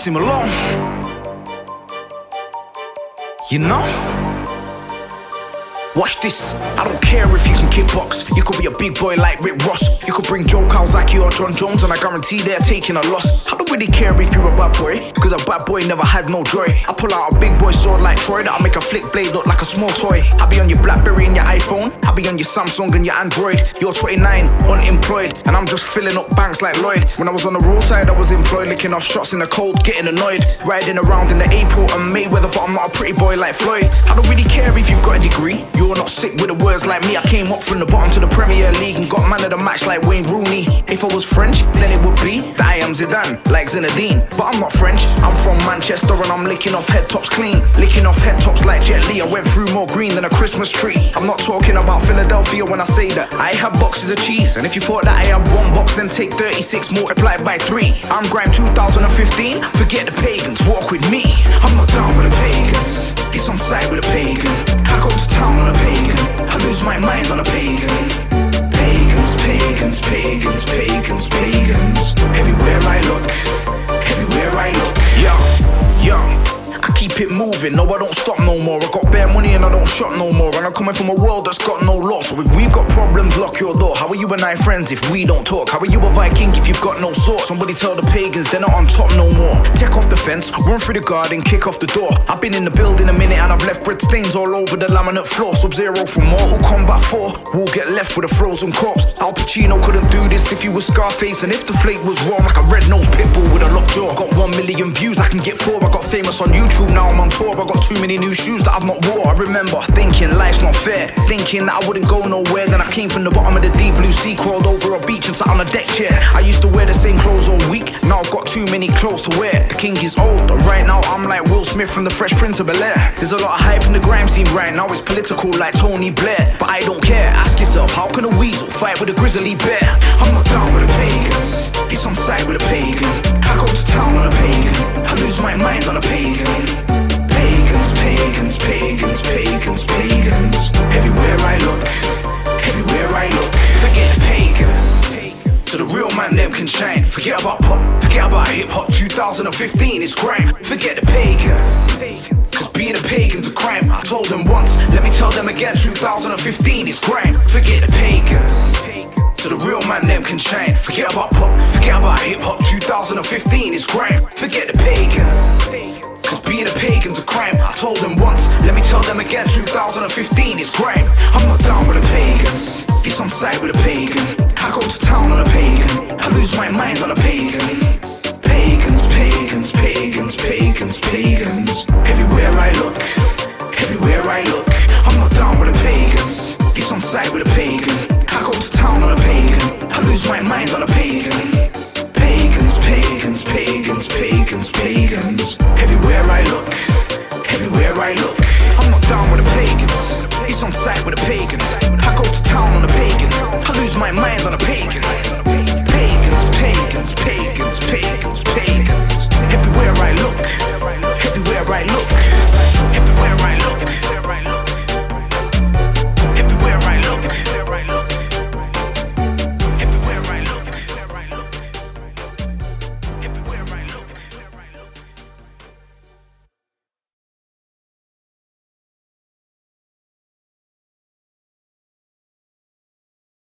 him alone. You know? Watch this, I don't care if you can kickbox. You could be a big boy like Rick Ross. You could bring Joe Kawasaki or John Jones, and I guarantee they're taking a loss. I don't really care if you're a bad boy, cause a bad boy never had no joy. I pull out a big boy sword like Troy, that'll make a flick blade look like a small toy. I be on your Blackberry and your iPhone, I be on your Samsung and your Android. You're 29, unemployed, and I'm just filling up banks like Lloyd. When I was on the roadside, I was employed, licking off shots in the cold, getting annoyed. Riding around in the April and Mayweather, but I'm not a pretty boy like Floyd. I don't really care if you've got a degree. You're not sick with the words like me. I came up from the bottom to the Premier League and got man of the match like Wayne Rooney. If I was French, then it would be that I am Zidane, like Zinedine. But I'm not French, I'm from Manchester and I'm licking off head tops clean. Licking off head tops like Jet Li. I went through more green than a Christmas tree. I'm not talking about Philadelphia when I say that I have boxes of cheese. And if you thought that I had one box, then take 36 multiplied by 3. I'm Grime 2015, forget the pagans, walk with me. I'm not down with the pagans, it's on side with a pagan. I go to town on a pagan, I lose my mind on a pagan. Pagans, pagans, pagans, pagans, pagans. Everywhere I look, everywhere I look. Yo, I keep it moving, no I don't stop no more. I got bare money and I don't shop no more. And I'm coming from a world that's got no law. So if we've got problems, lock your door. How are you and I friends if we don't talk? How are you a Viking if you've got no sword? Somebody tell the pagans they're not on top no more. Take off the fence, run through the garden, kick off the door. I've been in the building a minute and I've left bread stains all over the laminate floor. Sub-Zero from Mortal Kombat 4 will get left with a frozen corpse. Al Pacino couldn't do this if he was Scarface. And if the flake was raw like a red-nosed pit bull with a locked jaw. Got 1 million views, I can get 4. I got famous on YouTube, now I'm on tour. I got too many new shoes that I've not wore. I remember thinking life's not fair, thinking that I wouldn't go nowhere. Then I came from the bottom of the deep blue sea, crawled over a beach and sat on a deck chair. I used to wear the same clothes all week, now I've got too many clothes to wear. The king is old, and right now I'm like Will Smith from the Fresh Prince of Bel-Air. There's a lot of hype in the grime scene right now, it's political like Tony Blair. But I don't care, ask yourself, how can a weasel fight with a grizzly bear? I'm not down with the pagans, it's on side with a pagan. I go to town on a pagan, I lose my mind on a pagan. Pagans, pagans, pagans, pagans, pagans. Everywhere I look, everywhere I look. Forget the pagans, so the real man them can shine. Forget about pop, forget about hip hop. 2015 is grime. Forget the pagans, cause being a pagan's a crime. I told them once, let me tell them again. 2015 is grime. Forget the pagans, so the real man them can shine. Forget about pop, forget about hip hop. 2015 is grime. Forget the pagans, cause being a pagan's a crime. I told them once, let me tell them again. 2015 is grime. I'm not down with the pagans, it's on side with a pagan. I go to town on a pagan, I lose my mind on a pagan.